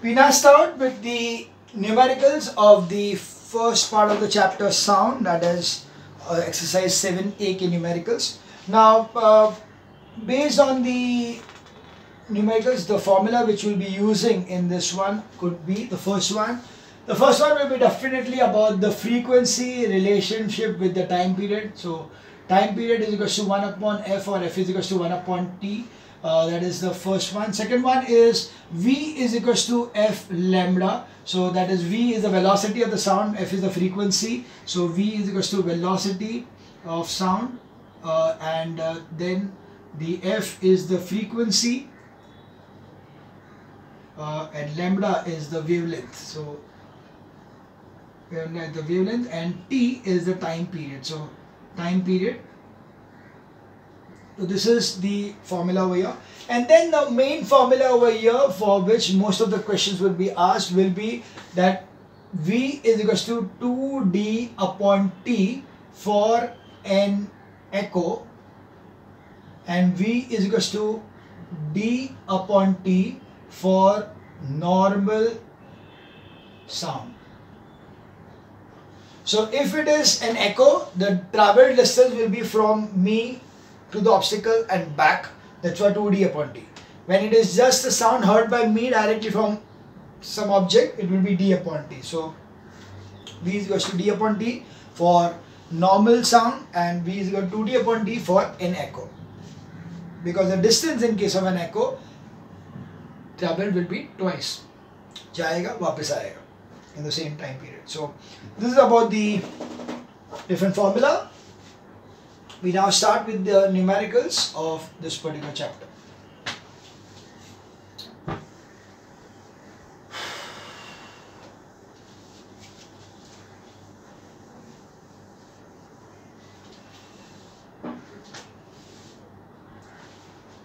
We now start with the numericals of the first part of the chapter sound, that is exercise 7 AK numericals. Now based on the numericals, the formula which we'll be using in this one could be the first one. The first one will be definitely about the frequency relationship with the time period. So time period is equals to 1 upon f, or f is equals to 1 upon t. That is the first one. Second one is v is equals to f lambda. So that is v is the velocity of the sound, f is the frequency. So v is equals to velocity of sound, and then the f is the frequency, and lambda is the wavelength. So the wavelength, and t is the time period. So time period. So this is the formula over here, and then the main formula over here, for which most of the questions will be asked, will be that v is equals to 2d upon t for an echo, and v is equals to d upon t for normal sound. So if it is an echo, the travel distance will be from me to the obstacle and back. That's why 2d upon t. When it is just the sound heard by me directly from some object, it will be d upon t. So v is equals to d upon t for normal sound, and v is equal to 2d upon t for an echo, because the distance in case of an echo travel will be twice. Jayega, वापस आएगा in the same time period. So this is about the different formula. We now start with the numericals of this particular chapter.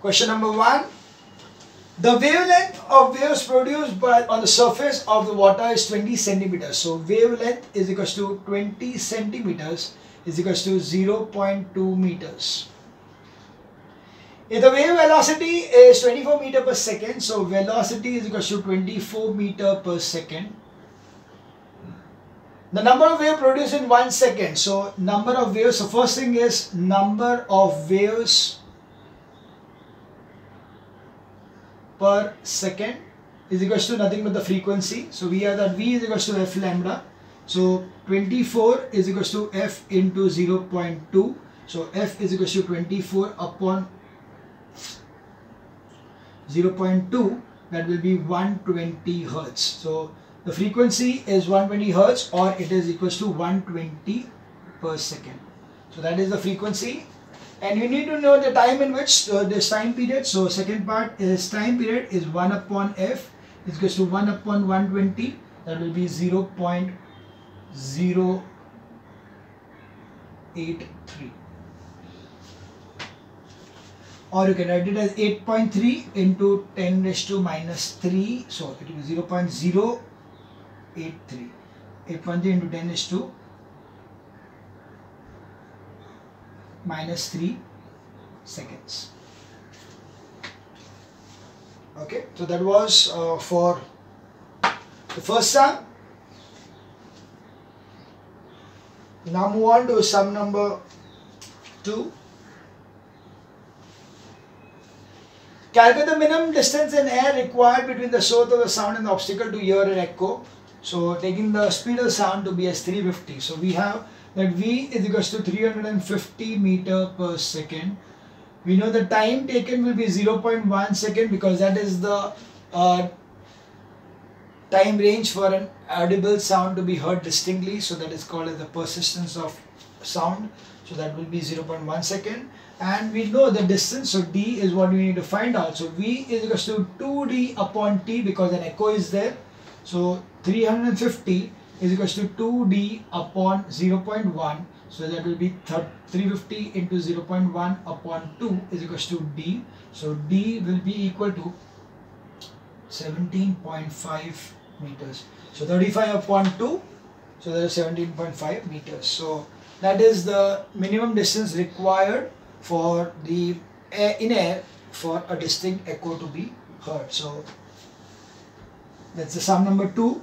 Question number 1. The wavelength of waves produced on the surface of the water is 20 centimeters. So wavelength is equals to 20 centimeters is equals to 0.2 meters. If the wave velocity is 24 meter per second, so velocity is equals to 24 meter per second. The number of waves produced in 1 second. So number of waves, so first thing is number of waves per second is equals to nothing but the frequency. So we have that v is equals to f lambda. So 24 is equals to f into 0.2. So f is equals to 24 upon 0.2. That will be 120 hertz. So the frequency is 120 hertz, or it is equals to 120 per second. So that is the frequency. And you need to know the time in which this time period. So second part is time period is 1 upon f is equals to 1 upon 120. That will be 0.083. Or you can write it as 8.3 into 10 raised to minus 3. So it will be 0.083. 8.3 into 10 raised to minus 3 seconds. Okay, so that was for the first sum. Now move on to sum number 2. Calculate the minimum distance in air required between the source of the sound and the obstacle to hear an echo. So taking the speed of the sound to be as 350. So we have that v is equals to 350 meter per second. We know the time taken will be 0.1 second, because that is the time range for an audible sound to be heard distinctly. So that is called as the persistence of sound. So that will be 0.1 second. And we know the distance, so d is what we need to find out. So v is equals to 2d upon t, because an echo is there. So 350 is equals to 2d upon 0.1. So that will be 350 into 0.1 upon 2 is equals to d. So d will be equal to 17.5 meters. So 35 upon 2, so that is 17.5 meters. So that is the minimum distance required for the air, in air, for a distinct echo to be heard. So That's the sum number 2.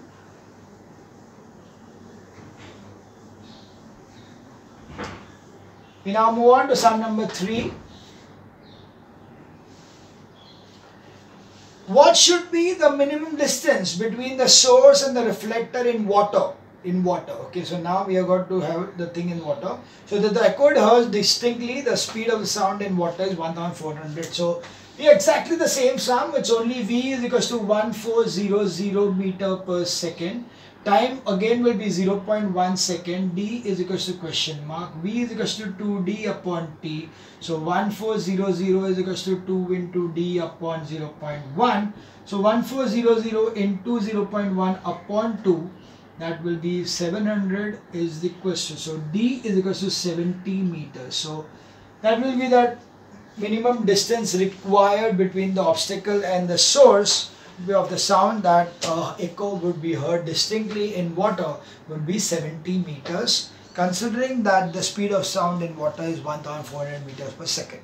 We now move on to sum number 3. What should be the minimum distance between the source and the reflector in water? Okay, so now we are going to have the thing in water. So that the echoed heard distinctly, the speed of the sound in water is 1400. So we have exactly the same sum. It's only V is equals to 1400 meter per second. Time again will be 0.1 second. D is equals to question mark. V is equals to 2D upon T. So 1400 is equals to 2 into D upon 0.1. So 1400 into 0.1 upon 2, that will be 700 is equals to, so D is equals to 70 meters. So that will be that minimum distance required between the obstacle and the source of the sound that echo would be heard distinctly in water would be 70 meters, considering that the speed of sound in water is 1400 meters per second.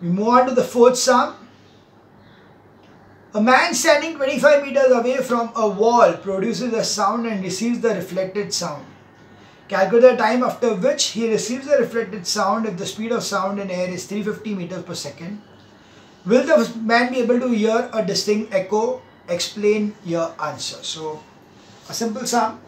We move on to the fourth sum. A man standing 25 meters away from a wall produces a sound and receives the reflected sound. Calculate the time after which he receives the reflected sound if the speed of sound in air is 350 meters per second. Will the man be able to hear a distinct echo? Explain your answer. So, a simple sum.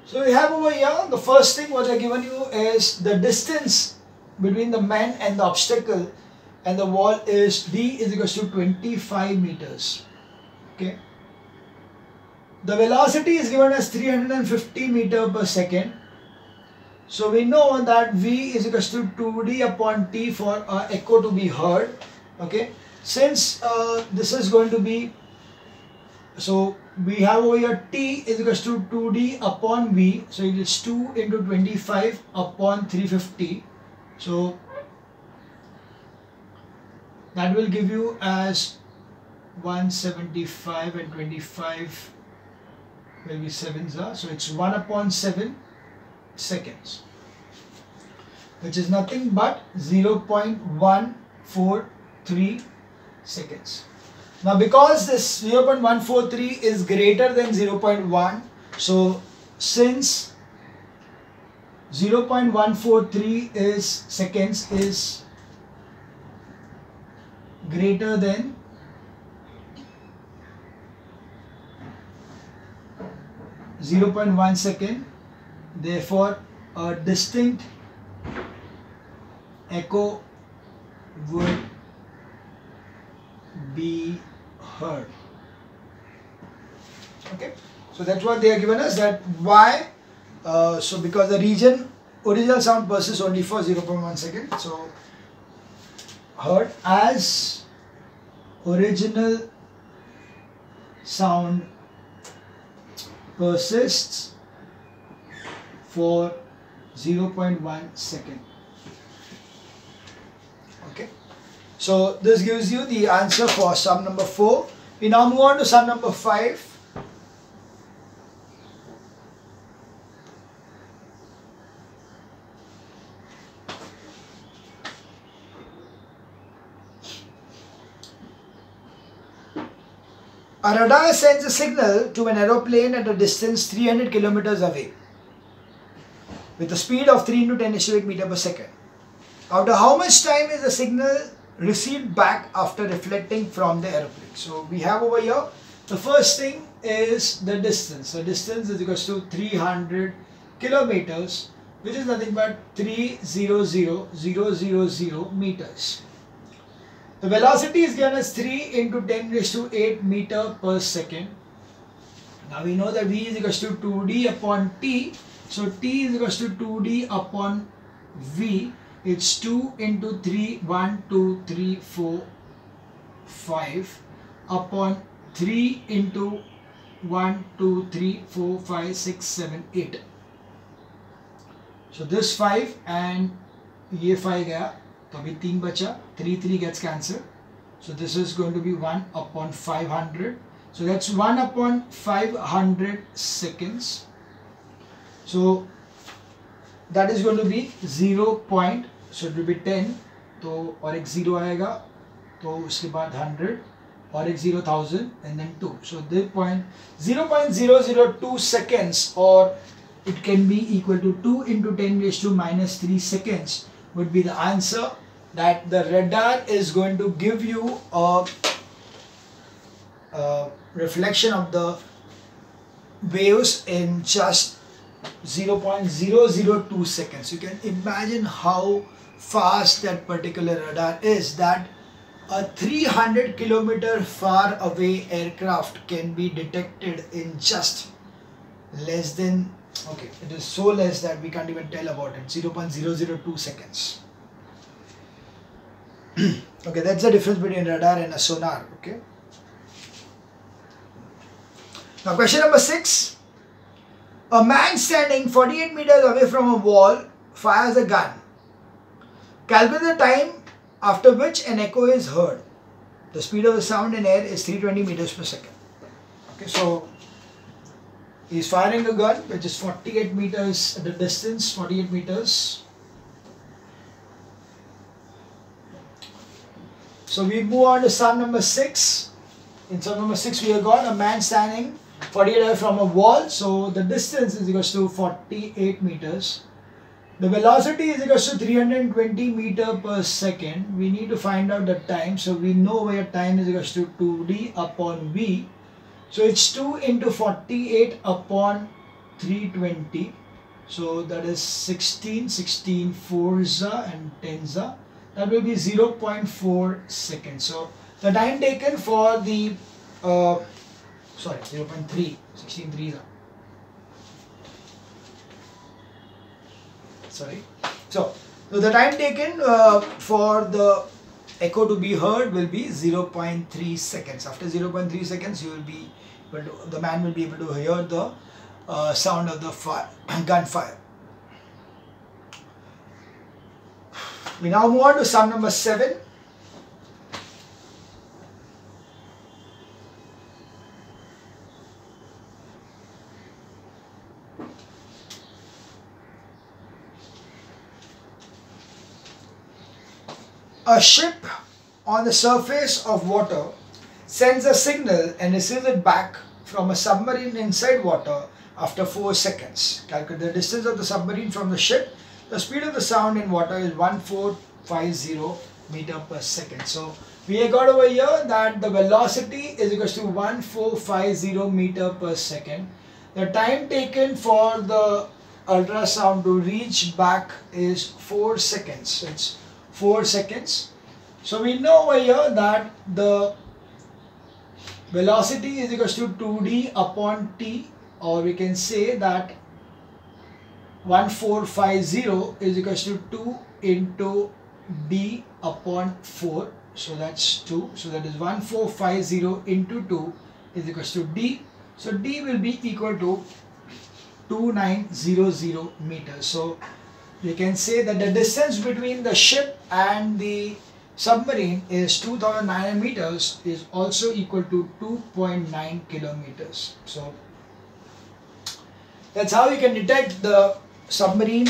So we have over here, the first thing what I have given you is the distance between the man and the obstacle and the wall is D is equals to 25 meters. Okay. The velocity is given as 350 meter per second. So we know that V is equals to 2D upon T for echo to be heard. Okay. Since this is going to be, so we have over here T is equals to 2D upon V. So it is 2 into 25 upon 350. So that will give you as 175 and 25 will be 7s. So it's 1 upon 7 seconds, which is nothing but 0.143 seconds. Now because this 0.143 is greater than 0.1, so since 0.143 is seconds is greater than 0.1 second, therefore a distinct echo would be heard. Okay, so that's what they are given us, that why. So because the original sound persists only for 0.1 second, so heard as original sound persists for 0.1 second. Okay, so this gives you the answer for sum number 4. We now move on to sum number 5. A radar sends a signal to an aeroplane at a distance 300 kilometers away with a speed of 3 into 10⁸ meter per second. After how much time is the signal received back after reflecting from the aeroplane? So we have over here, the first thing is the distance. So distance is equals to 300 kilometers, which is nothing but 300,000 meters. The velocity is given as 3 into 10⁸ meter per second. Now we know that V is equals to 2D upon T. So T is equals to 2D upon V. It's 2 into 3, 1, 2, 3, 4, 5 upon 3 into 1, 2, 3, 4, 5, 6, 7, 8. So this 5 and ये 5 गया, तो अभी 3 बचा, 3 gets cancelled. So this is going to be 1 upon 500. So that's 1 upon 500 seconds. So that is going to be 0 point, so it will be 10, तो और एक 0 आएगा, तो उसके बाद 100 और एक 0,000 and then 2, so the point 0.002 seconds, or it can be equal to 2 into 10 raised to minus 3 seconds would be the answer that the radar is going to give you a reflection of the waves in just 0.002 seconds. You can imagine how fast that particular radar is, that a 300-kilometer far away aircraft can be detected in just less than, okay, it is so less that we can't even tell about it, 0.002 seconds. Okay, that's the difference between radar and a sonar. Okay. Now question number 6. A man standing 48 meters away from a wall fires a gun. Calculate the time after which an echo is heard. The speed of the sound in air is 320 meters per second. Okay, so he's firing a gun which is 48 meters at the distance, 48 meters. So we move on to sum number 6. In sum number 6 we have got a man standing 48 away from a wall. So the distance is equal to 48 meters. The velocity is equal to 320 meters per second. We need to find out the time. So we know where time is equal to 2d upon v. So it's 2 into 48 upon 320. So that is 16, 16 4za and 10za. That will be 0.4 seconds. So the time taken for the, 0.3, 16 3za. So the time taken for the echo to be heard will be 0.3 seconds. After 0.3 seconds, you will be able to, the man will be able to hear the sound of the gunfire. We now move on to sum number 7. A ship on the surface of water sends a signal and receives it back from a submarine inside water after 4 seconds. Calculate the distance of the submarine from the ship. The speed of the sound in water is 1450 meters per second. So we have got over here that the velocity is equal to 1450 meters per second. The time taken for the ultrasound to reach back is 4 seconds. So it's 4 seconds. So we know over here that the velocity is equal to 2d upon t, or we can say that 1450 is equal to 2 into d upon 4. So that's 2. So that is 1450 into 2 is equal to d. So d will be equal to 2900 meters. So we can say that the distance between the ship and the submarine is 2900 meters, is also equal to 2.9 kilometers. So that's how we can detect the submarine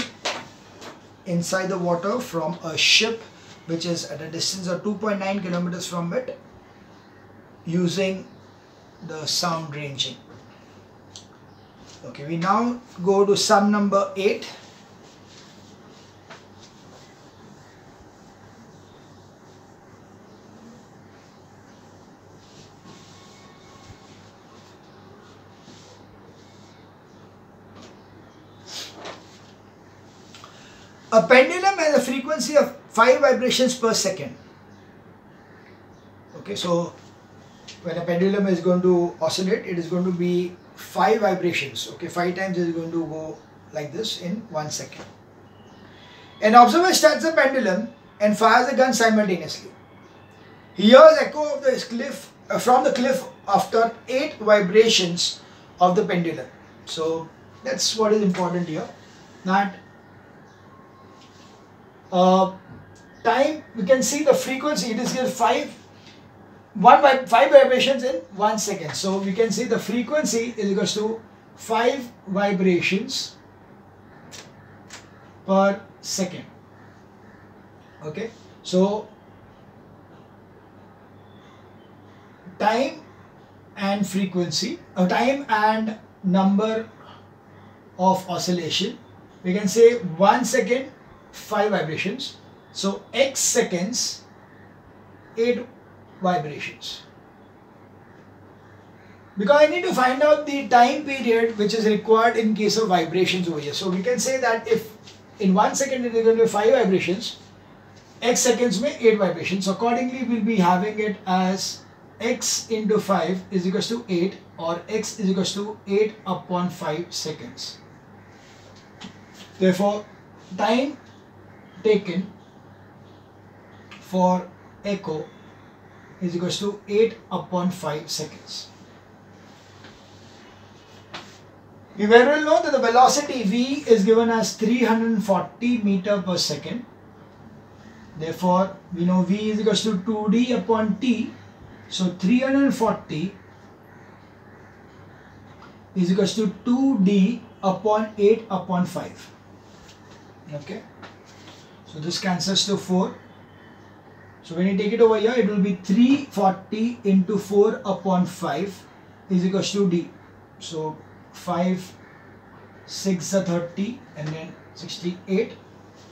inside the water from a ship which is at a distance of 2.9 kilometers from it, using the sound ranging. Okay, we now go to sum number 8. A pendulum has a frequency of 5 vibrations per second. Okay, so when a pendulum is going to oscillate, it is going to be 5 vibrations. Okay, 5 times it is going to go like this in 1 second. An observer starts a pendulum and fires a gun simultaneously. He hears echo of the cliff from the cliff after 8 vibrations of the pendulum. So that's what is important here. That time, we can see the frequency, it is here 5 vibrations in 1 second. So we can see the frequency is equal to 5 vibrations per second. Okay, so time and frequency, time and number of oscillation, we can say 1 second 5 vibrations, so x seconds 8 vibrations. Because I need to find out the time period which is required in case of vibrations over here. So we can say that if in 1 second it is going to be 5 vibrations, x seconds में 8 vibrations. So accordingly we'll be having it as x into 5 is equals to 8, or x is equals to 8 upon 5 seconds. Therefore, time taken for echo is equals to 8 upon 5 seconds. We very well know that the velocity v is given as 340 meter per second. Therefore, we know v is equals to 2d upon t. So 340 is equals to 2d upon 8 upon 5. Okay. So this cancels to 4. So when you take it over here, it will be 340 into 4 upon 5 is equals to d. So 5, 6 are 30 and then 68.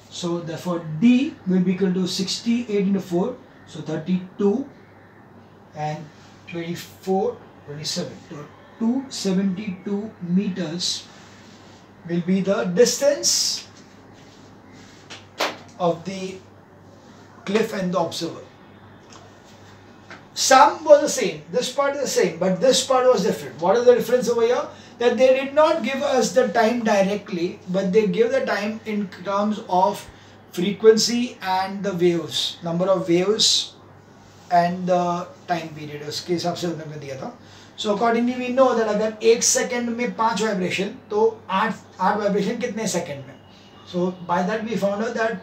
So therefore d will be equal to 68 into 4. So 32 and 24, 27. So 272 meters will be the distance of the cliff and the observer. Sum was the same, this part is the same, but this part was different. What is the difference over here? That they did not give us the time directly, but they give the time in terms of frequency and the waves, number of waves and the time period. उसके हिसाब से उन्होंने दिया था. So accordingly we know that अगर 1 second में 5 vibration, तो 8 vibration कितने second में? So by that we found out that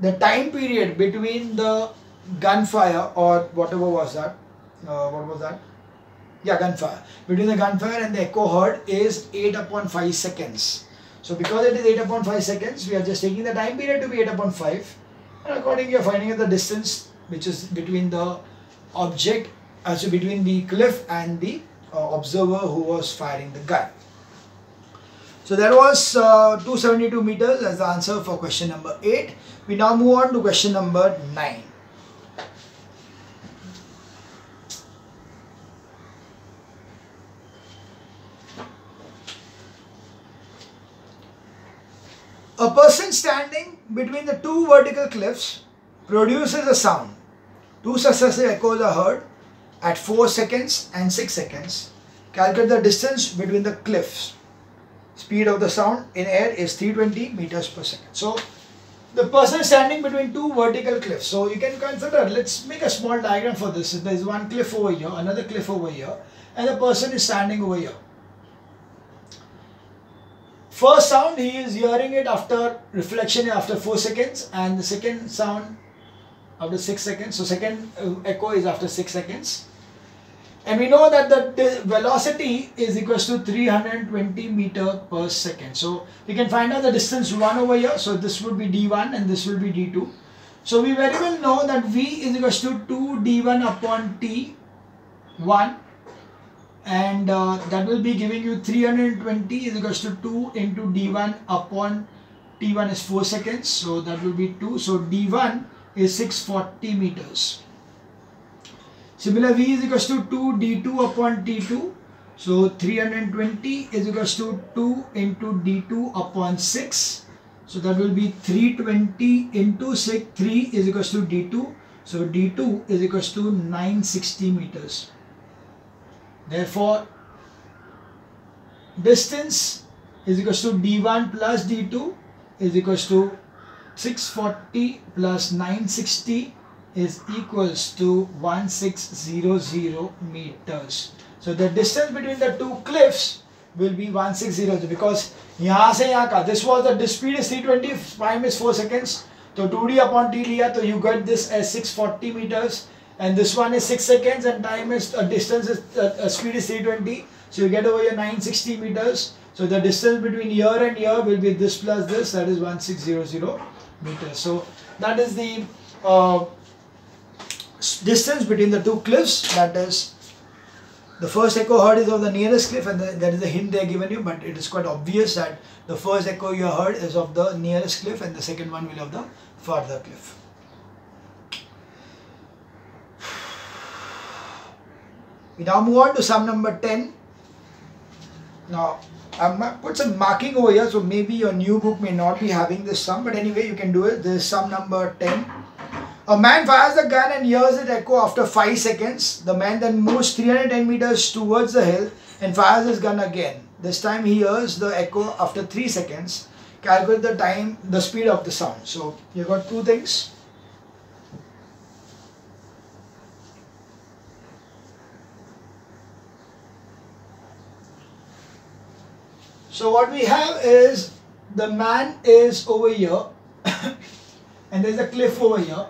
the time period between the gunfire or whatever was that, gunfire, between the gunfire and the echo heard is 8 upon 5 seconds. So because it is 8 upon 5 seconds, we are just taking the time period to be 8 upon 5, and accordingly you are finding the distance which is between the object, also between the cliff and the observer who was firing the gun. So that was 272 meters as the answer for question number 8. We now move on to question number 9. A person standing between the two vertical cliffs produces a sound. Two successive echoes are heard at 4 seconds and 6 seconds. Calculate the distance between the cliffs. Speed of the sound in air is 320 meters per second. So the person standing between two vertical cliffs. So you can consider, let's make a small diagram for this. There is one cliff over here, another cliff over here, and the person is standing over here. First sound, he is hearing it after reflection after 4 seconds, and the second sound after 6 seconds. So second echo is after 6 seconds. And we know that the velocity is equals to 320 meter per second. So we can find out the distance 1 over here. So this would be d1 and this will be d2. So we very well know that v is equals to 2 d1 upon t1. And that will be giving you 320 is equals to 2 into d1 upon t1 is 4 seconds. So that will be 2. So d1 is 640 meters. Similar, v is equals to 2 d2 upon t2. So 320 is equals to 2 into d2 upon 6. So that will be 320 into 6. 3 is equals to d2. So d2 is equals to 960 meters. Therefore, distance is equals to d1 plus d2 is equals to 640 plus 960 is equals to 1600 meters. So the distance between the two cliffs will be 1600 because यहाँ से यहाँ का, this was the speed is 320, time is 4 seconds. So 2d upon t लिया, तो you get this as 640 meters. And this one is 6 seconds and time is distance is speed is 320. So you get over here 960 meters. So the distance between here and here will be this plus this, that is 1600 meters. So that is the distance between the two cliffs. That is, the first echo heard is of the nearest cliff, and that is the hint they are given you, but it is quite obvious that the first echo you heard is of the nearest cliff and the second one will be of the farther cliff. We now move on to sum number 10. Now, I put some marking over here, so maybe your new book may not be having this sum, but anyway, you can do it. This is sum number 10. A man fires the gun and hears it echo after 5 seconds. The man then moves 310 meters towards the hill and fires his gun again. This time he hears the echo after 3 seconds. Calculate the time, the speed of the sound. So, you've got two things. So what we have is the man is over here and there's a cliff over here.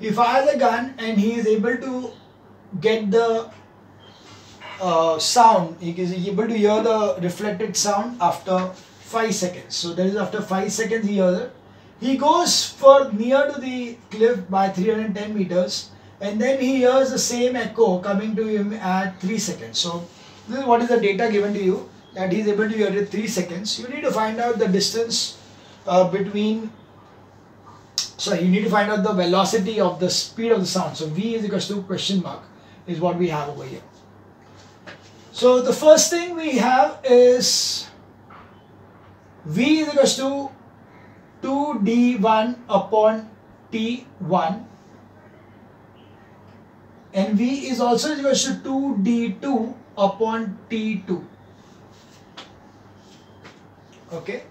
He fires a gun and he is able to get the sound. He is able to hear the reflected sound after 5 seconds. So that is after 5 seconds he hears it. He goes for near to the cliff by 310 meters and then he hears the same echo coming to him at 3 seconds. So this is what is the data given to you, that he is able to hear it 3 seconds. You need to find out the distance you need to find out the velocity of the speed of the sound. So V is equals to question mark is what we have over here. So the first thing we have is V is equals to 2d1 upon t1 and V is also equals to 2d2 upon t2. Okay.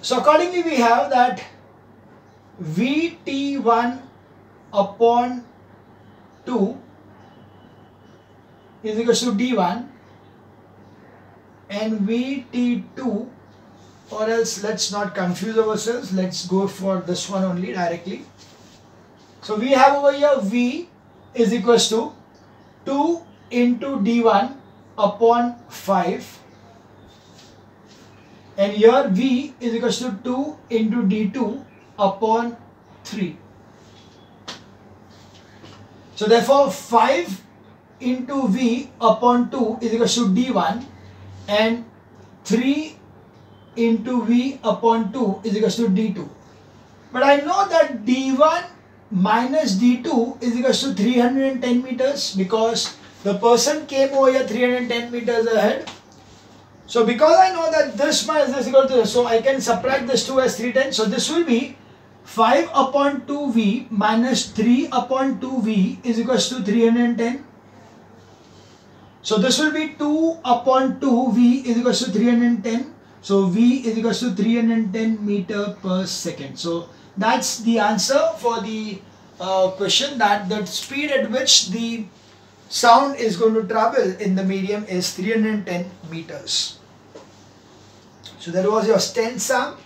So accordingly we have that Vt1 upon 2 is equals to d1 and Vt2, or else let's not confuse ourselves, let's go for this one only directly. So we have over here V is equals to 2 into d1 upon 5 and here V is equals to 2 into d2 upon 3. So therefore 5 into V upon 2 is equals to d1 and 3 into V upon 2 is equals to d2. But I know that d1 minus d2 is equals to 310 meters because the person came over here 310 meters ahead. So because I know that this minus this is equal to this, so I can subtract this 2 as 310. So this will be 5 upon 2V minus 3 upon 2V is equals to 310. So this will be 2 upon 2V is equals to 310. So V is equals to 310 meter per second. So that's the answer for the question, that the speed at which the sound is going to travel in the medium is 310 meters. So that was your 10 sum.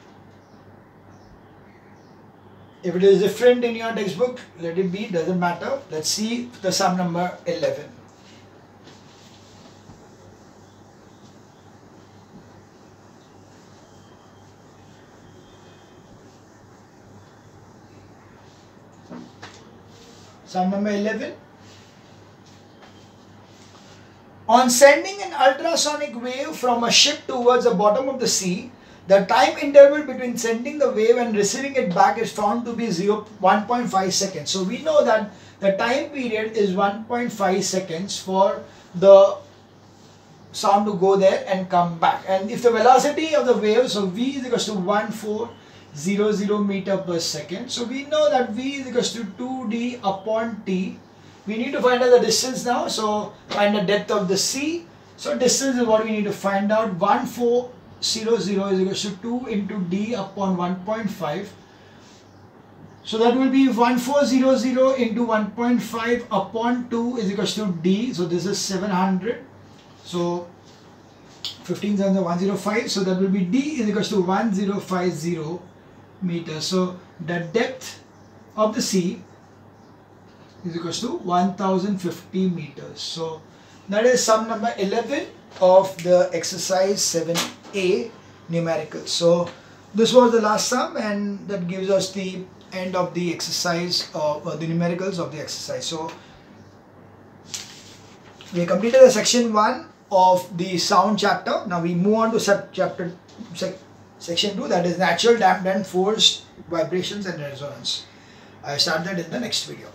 If it is different in your textbook, let it be, doesn't matter. Let's see the sum number 11. Sum number 11. On sending an ultrasonic wave from a ship towards the bottom of the sea, the time interval between sending the wave and receiving it back is found to be 1.5 seconds. So we know that the time period is 1.5 seconds for the sound to go there and come back. And if the velocity of the wave, so V is equals to 1400 meter per second. So we know that V is equals to 2d upon t. We need to find out the distance now. So find the depth of the sea. So distance is what we need to find out. 1400 is equals to 2 into d upon 1.5. So that will be 1400 into 1.5 upon 2 is equals to d. So this is 700. So 15 times 105. So that will be d is equals to 1050 meters. So the depth of the sea is equals to 1050 meters. So That is sum number 11 of the exercise 7a numericals. So this was the last sum, and that gives us the end of the exercise of the numericals of the exercise. So we completed the section 1 of the sound chapter. Now we move on to section 2, that is natural, damped and forced vibrations and resonance. I start that in the next video.